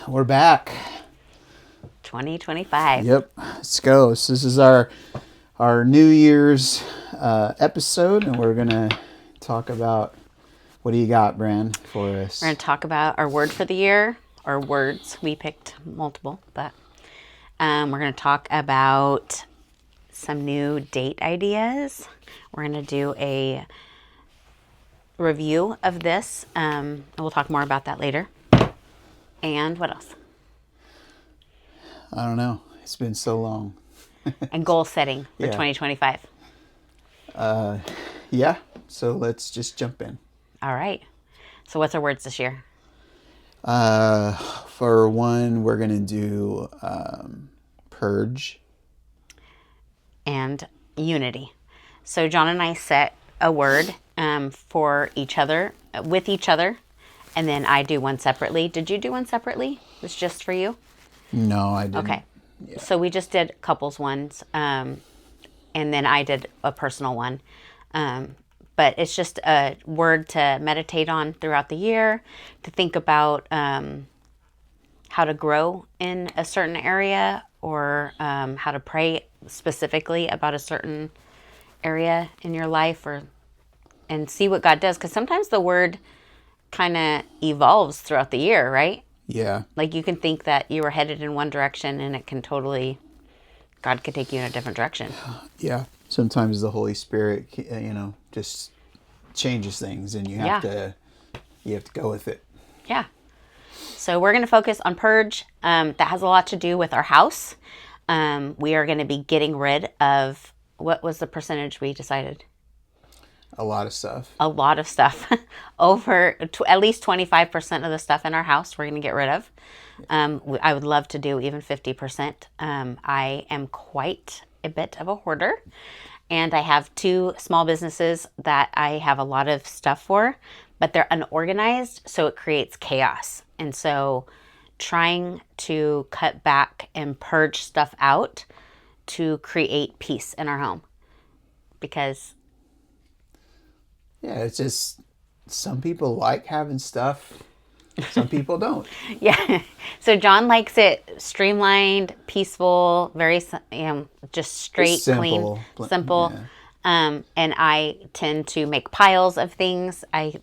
We're back. 2025. Yep, let's go. So this is our New Year's episode, and we're gonna talk about what do you got, Bran, for us? We're going to talk about our word for the year, or words. We picked multiple, but we're going to talk about some new date ideas. We're going to do a review of this, and we'll talk more about that later. And what else? I don't know. It's been so long. And goal setting for Yeah. 2025. Yeah. So let's just jump in. All right. So what's our words this year? For one, we're gonna do purge. And unity. So John and I set a word for each other, with each other, and then I do one separately. Did you do one separately? It was just for you? No, I didn't. Okay. Yeah. So we just did couples ones, and then I did a personal one. But it's just a word to meditate on throughout the year, to think about how to grow in a certain area, or how to pray specifically about a certain area in your life, and see what God does. Because sometimes the word kind of evolves throughout the year, right? Yeah. Like you can think that you were headed in one direction, and God could take you in a different direction. Yeah. Sometimes the Holy Spirit, just changes things, and you have to go with it. Yeah. So we're going to focus on purge. That has a lot to do with our house. We are going to be getting rid of, what was the percentage we decided? A lot of stuff. A lot of stuff. At least 25% of the stuff in our house we're going to get rid of. I would love to do even 50%. I am quite a bit of a hoarder. And I have 2 small businesses that I have a lot of stuff for, but they're unorganized, so it creates chaos. And so trying to cut back and purge stuff out to create peace in our home. Because Yeah, it's just some people like having stuff, some people don't. yeah. So John likes it streamlined, peaceful, very, just straight, Just simple. clean, simple. Yeah. And I tend to make piles of things. I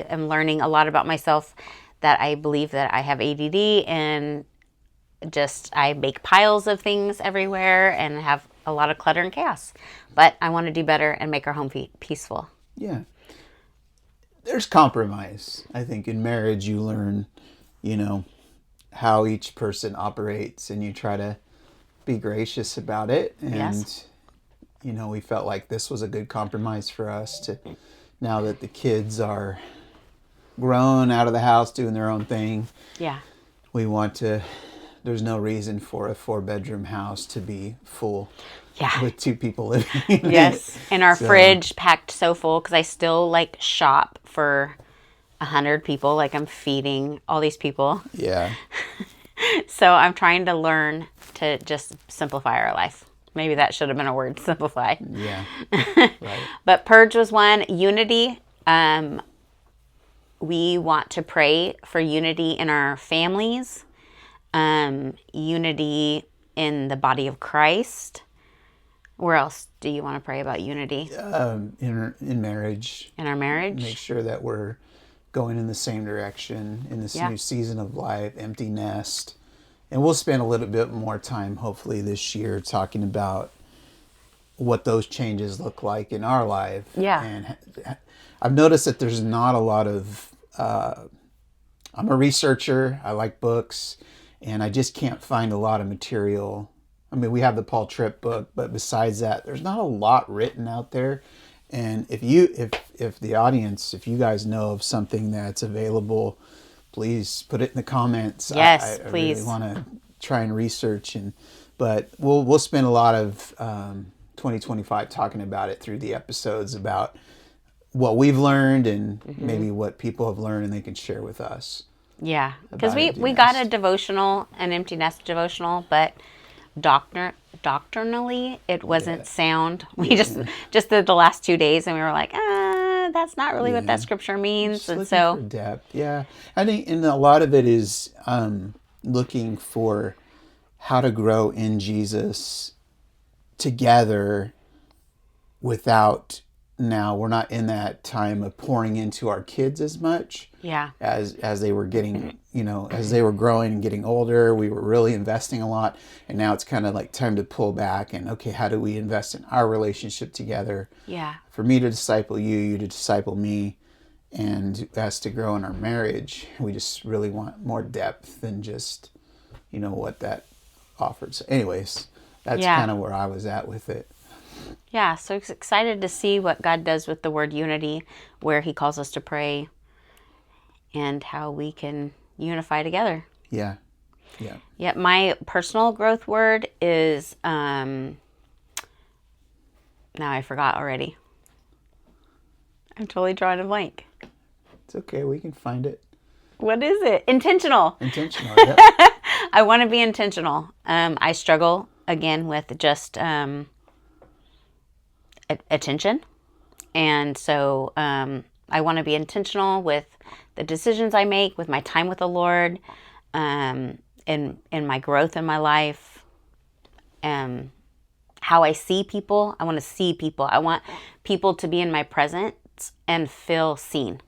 am learning a lot about myself, that I believe that I have ADD, and I make piles of things everywhere and have a lot of clutter and chaos. But I want to do better and make our home peaceful. Yeah. There's compromise. I think in marriage you learn, how each person operates, and you try to be gracious about it. And, Yes. We felt like this was a good compromise for us to, now that the kids are grown, out of the house, doing their own thing. Yeah. There's no reason for a 4-bedroom house to be full. Yeah. With 2 people living in Yes. it. And our fridge packed so full, because I still shop for 100 people. I'm feeding all these people. Yeah. So I'm trying to learn to just simplify our life. Maybe that should have been a word, simplify. Yeah. Right. But purge was one. Unity. We want to pray for unity in our families. Unity in the body of Christ. Where else do you want to pray about unity? In marriage. In our marriage? Make sure that we're going in the same direction in this new season of life, empty nest. And we'll spend a little bit more time, hopefully, this year talking about what those changes look like in our life. Yeah. And I've noticed that there's not a lot of... I'm a researcher. I like books. And I just can't find a lot of material. I mean, we have the Paul Tripp book, but besides that, there's not a lot written out there. And if the audience, if you guys know of something that's available, please put it in the comments. Yes, I please. really want to try and research, but we'll spend a lot of 2025 talking about it through the episodes, about what we've learned and maybe what people have learned and they can share with us. Yeah, because About we got a devotional, an empty nest devotional, but doctrinally it wasn't sound. We just did the last 2 days, and we were like, that's not really what that scripture means. Just And looking so for depth. Yeah, I think, and a lot of it is looking for how to grow in Jesus together without, now we're not in that time of pouring into our kids as much. Yeah. As they were getting, as they were growing and getting older, we were really investing a lot. And now it's kind of like time to pull back and, okay, how do we invest in our relationship together? Yeah. For me to disciple you, you to disciple me, and us to grow in our marriage. We just really want more depth than just, what that offers. So anyways, that's Yeah. kind of where I was at with it. Yeah, so excited to see what God does with the word unity, where he calls us to pray, and how we can unify together. Yeah. Yeah. Yeah, my personal growth word is, now I forgot already. I'm totally drawing a blank. It's okay. We can find it. What is it? Intentional. Intentional. Yep. I want to be intentional. I struggle, again, with just attention. And so I want to be intentional with the decisions I make, with my time with the Lord, in my growth in my life, how I see people. I want to see people. I want people to be in my presence and feel seen.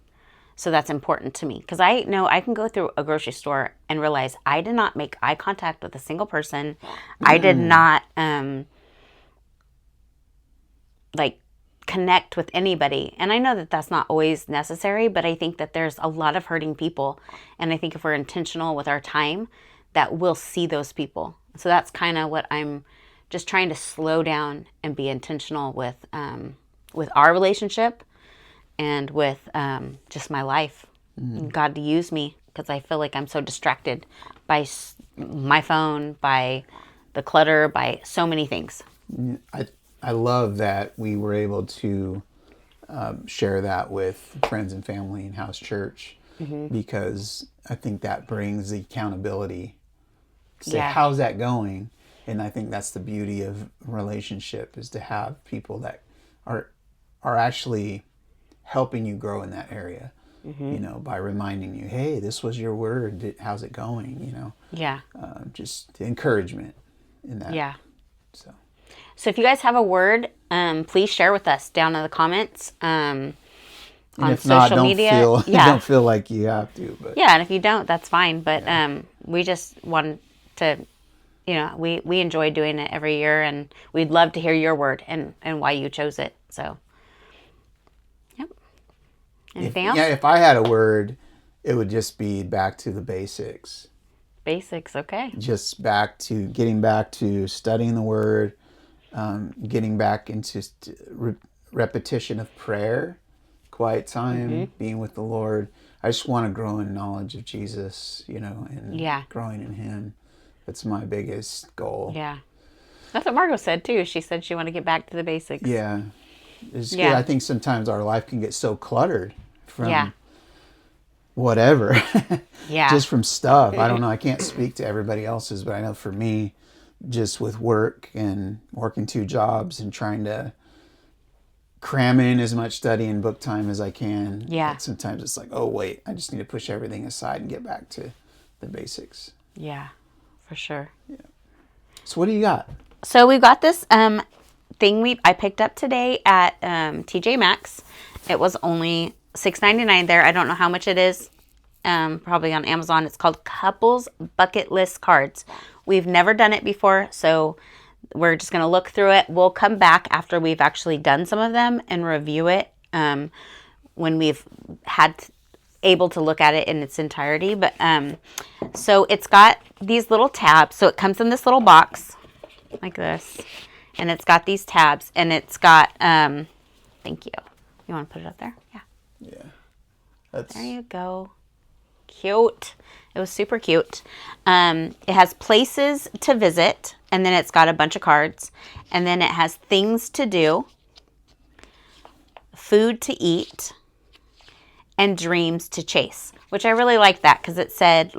So that's important to me, because I know I can go through a grocery store and realize I did not make eye contact with a single person. I did not connect with anybody. And I know that that's not always necessary, but I think that there's a lot of hurting people. And I think if we're intentional with our time, that we'll see those people. So that's kind of what I'm just trying to slow down and be intentional with our relationship, and with just my life. God to use me, because I feel like I'm so distracted by my phone, by the clutter, by so many things. I love that we were able to share that with friends and family in house church, because I think that brings the accountability. Say, how's that going? And I think that's the beauty of relationship, is to have people that are actually helping you grow in that area, by reminding you, hey, this was your word. How's it going? Yeah. Just encouragement in that. Yeah. So if you guys have a word, please share with us down in the comments. On if social not, don't media. don't feel like you have to. But yeah, and if you don't, that's fine. But we just want to, we enjoy doing it every year, and we'd love to hear your word and why you chose it. So, yep. Anything else? Yeah, if I had a word, it would just be back to the basics. Basics, okay. Just getting back to studying the word, getting back into repetition of prayer, quiet time, being with the Lord. I just want to grow in knowledge of Jesus, and growing in Him. That's my biggest goal. Yeah. That's what Margot said, too. She said she wanted to get back to the basics. Yeah. I think sometimes our life can get so cluttered from whatever. Just from stuff. I don't know. I can't speak to everybody else's, but I know for me, just with work and working 2 jobs and trying to cram in as much study and book time as I can. Yeah. Sometimes it's like, oh, wait, I just need to push everything aside and get back to the basics. Yeah, for sure. Yeah. So what do you got? So we got this thing I picked up today at TJ Maxx. It was only $6.99 there. I don't know how much it is. Probably on Amazon. It's called Couples Bucket List Cards. We've never done it before, so we're just going to look through it. We'll come back after we've actually done some of them and review it when we've able to look at it in its entirety. But so it's got these little tabs. So it comes in this little box like this, and it's got these tabs, and it's got thank you. You want to put it up there? Yeah. Yeah. There you go. Cute. It was super cute. It has places to visit, and then it's got a bunch of cards, and then it has things to do, food to eat, and dreams to chase, which I really like that, because it said,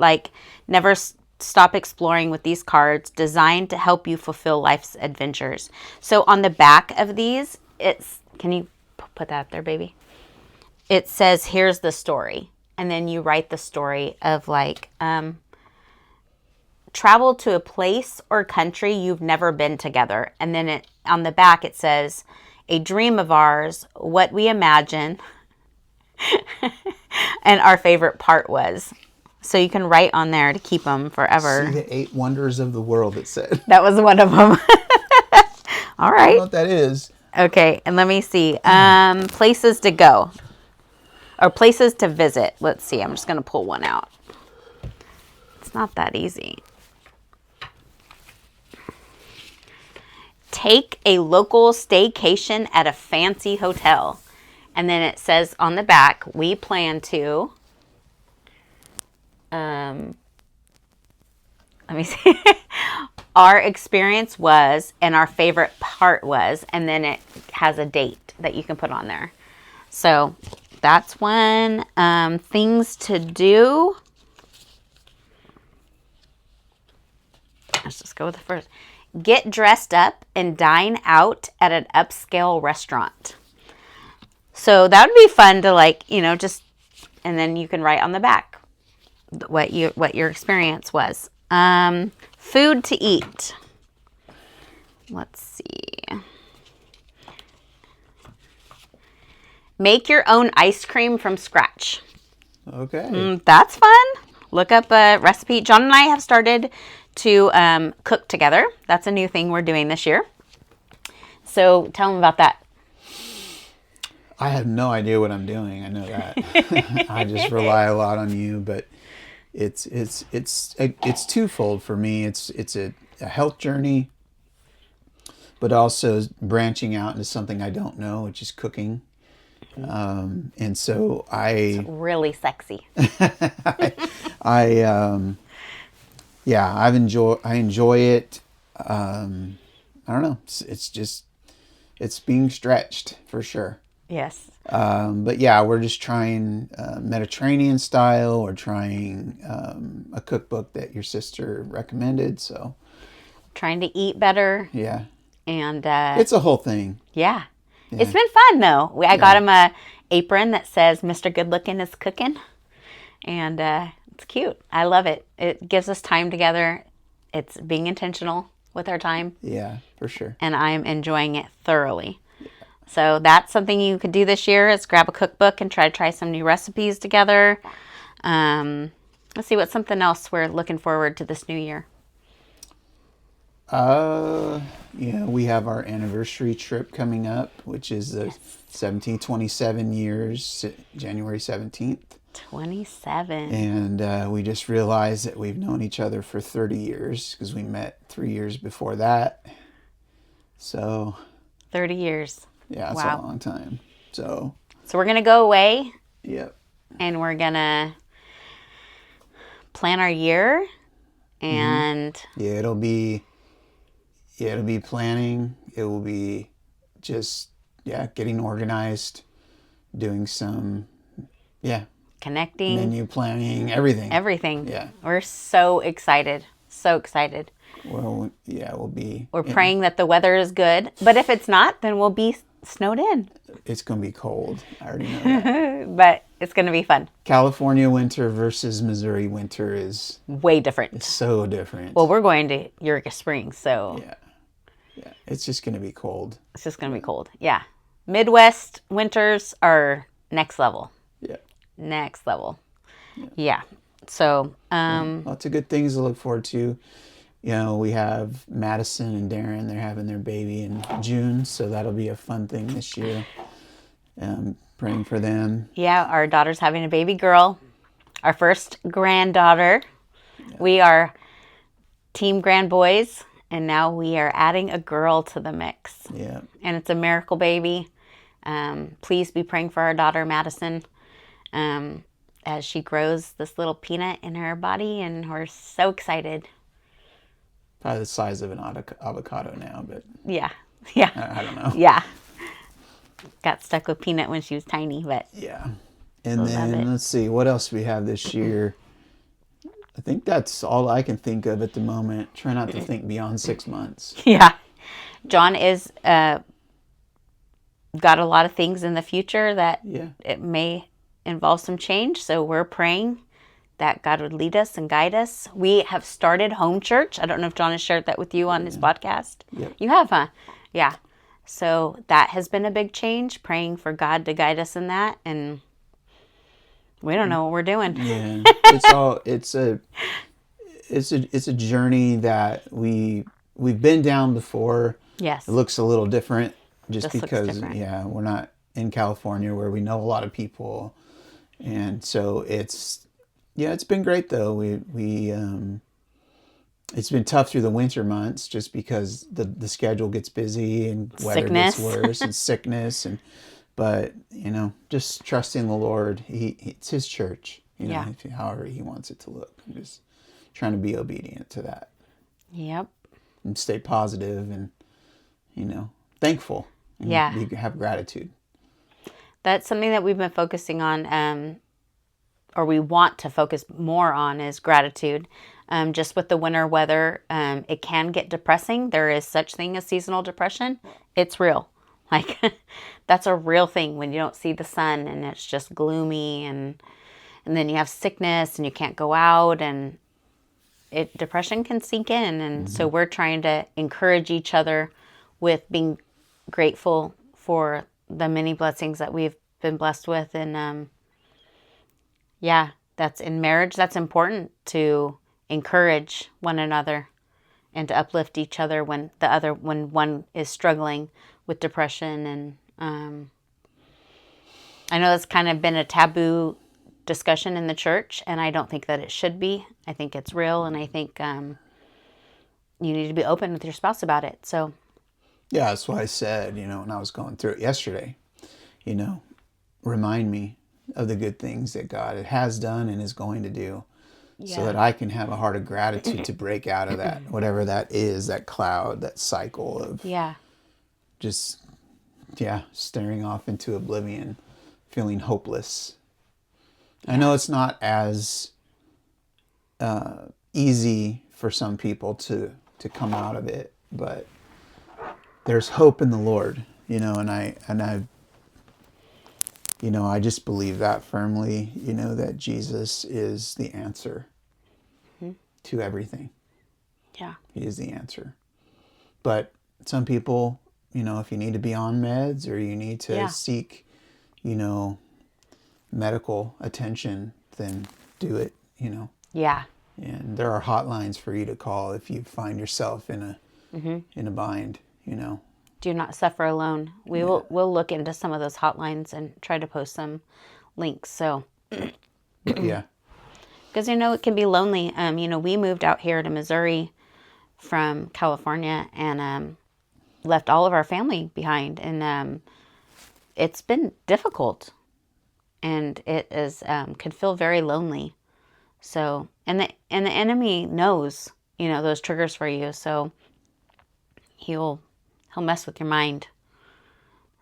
never stop exploring with these cards, designed to help you fulfill life's adventures. So on the back of these, can you put that up there, baby? It says, here's the story. And then you write the story of travel to a place or country you've never been together. And then on the back it says, a dream of ours, what we imagine, and our favorite part was. So you can write on there to keep them forever. See the 8 wonders of the world, it said. That was one of them. All I don't right. know what that is. Okay, and let me see. Places to go. Or places to visit. Let's see. I'm just going to pull one out. It's not that easy. Take a local staycation at a fancy hotel. And then it says on the back, we plan to... let me see. Our experience was, and our favorite part was, and then it has a date that you can put on there. So that's one. Things to do. Let's just go with the first. Get dressed up and dine out at an upscale restaurant. So that would be fun to, like, just, and then you can write on the back what your experience was. Food to eat. Let's see. Make your own ice cream from scratch. Okay. That's fun. Look up a recipe. John and I have started to cook together. That's a new thing we're doing this year. So tell them about that. I have no idea what I'm doing. I know that. I just rely a lot on you, but it's twofold for me. It's a health journey, but also branching out into something I don't know, which is cooking. And so It's really sexy. I enjoy it. I don't know. It's being stretched for sure. Yes. But yeah, we're just trying Mediterranean style. We're trying a cookbook that your sister recommended. So Trying to eat better. yeah, And it's a whole thing. yeah. It's been fun though. I got him a apron that says Mr. Good Looking is cooking. And it's cute. I love it. It gives us time together. It's being intentional with our time. Yeah, for sure. And I'm enjoying it thoroughly. So that's something you could do this year is grab a cookbook and try some new recipes together. Let's see what's something else we're looking forward to this new year. We have our anniversary trip coming up, which is the 27 years, January 17th. 27. And we just realized that we've known each other for 30 years because we met 3 years before that. So 30 years. yeah, it's a long time. So we're going to go away. Yep. And we're going to plan our year. And it'll be planning. It will be just getting organized, doing some connecting, menu planning, everything. Yeah. We're so excited. So excited. Well, we'll be. We're praying that the weather is good, but if it's not, then we'll be snowed in. It's going to be cold. I already know that. But it's going to be fun. California winter versus Missouri winter is way different. It's so different. Well, we're going to Eureka Springs, so yeah, it's just going to be cold. It's just going to be cold. Yeah, Midwest winters are next level. Yeah, next level. Yeah. So, lots of good things to look forward to. We have Madison and Darren. They're having their baby in June, so that'll be a fun thing this year. Praying for them. Yeah, our daughter's having a baby girl, our first granddaughter. Yeah. We are team grand boys, and now we are adding a girl to the mix. Yeah. And it's a miracle baby. Please be praying for our daughter, Madison, as she grows this little peanut in her body, and we're so excited. Probably the size of an avocado now, but... Yeah. I don't know. Yeah. Got stuck with Peanut when she was tiny, but... Yeah. And then, let's see, what else we have this year? I think that's all I can think of at the moment. Try not to think beyond 6 months. Yeah. John is got a lot of things in the future that it may involve some change, so we're praying that God would lead us and guide us. We have started home church. I don't know if John has shared that with you on his podcast. Yep. You have, huh? Yeah. So that has been a big change, praying for God to guide us in that. And we don't know what we're doing. Yeah. It's a journey that we've been down before. Yes. It looks a little different just This looks because, different. yeah, we're not in California where we know a lot of people. And so it's been great though. It's been tough through the winter months just because the schedule gets busy and weather Sickness. gets worse and sickness but just trusting the Lord. It's His church, Yeah. however He wants it to look. I'm just trying to be obedient to that Yep. and stay positive and thankful and Yeah. have gratitude. That's something that we've been focusing on, or we want to focus more on, is gratitude. Just with the winter weather, it can get depressing. There is such thing as seasonal depression. It's real. Like, that's a real thing when you don't see the sun and it's just gloomy, and then you have sickness and you can't go out, and depression can sink in. And so we're trying to encourage each other with being grateful for the many blessings that we've been blessed with. And that's in marriage. That's important to encourage one another and to uplift each other when one is struggling with depression. And I know that's kind of been a taboo discussion in the church, and I don't think that it should be. I think it's real, and I think you need to be open with your spouse about it. So Yeah, that's why I said, when I was going through it yesterday, remind me of the good things that God has done and is going to do, so that I can have a heart of gratitude to break out of that, whatever that is, that cloud, that cycle of just, staring off into oblivion, feeling hopeless. I know it's not as easy for some people to come out of it, but there's hope in the Lord, and I just believe that firmly, that Jesus is the answer to everything. Yeah. He is the answer. But some people, if you need to be on meds or you need to seek, medical attention, then do it, Yeah. And there are hotlines for you to call if you find yourself in a bind, Do not suffer alone. We'll look into some of those hotlines and try to post some links. So, Yeah. because it can be lonely. We moved out here to Missouri from California and left all of our family behind, and it's been difficult, and it is can feel very lonely. So, and the enemy knows, those triggers for you. So he'll mess with your mind.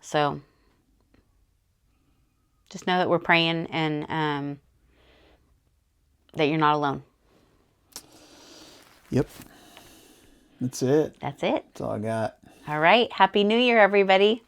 So just know that we're praying, and that you're not alone. Yep. That's it. That's it. That's all I got. All right. Happy New Year, everybody.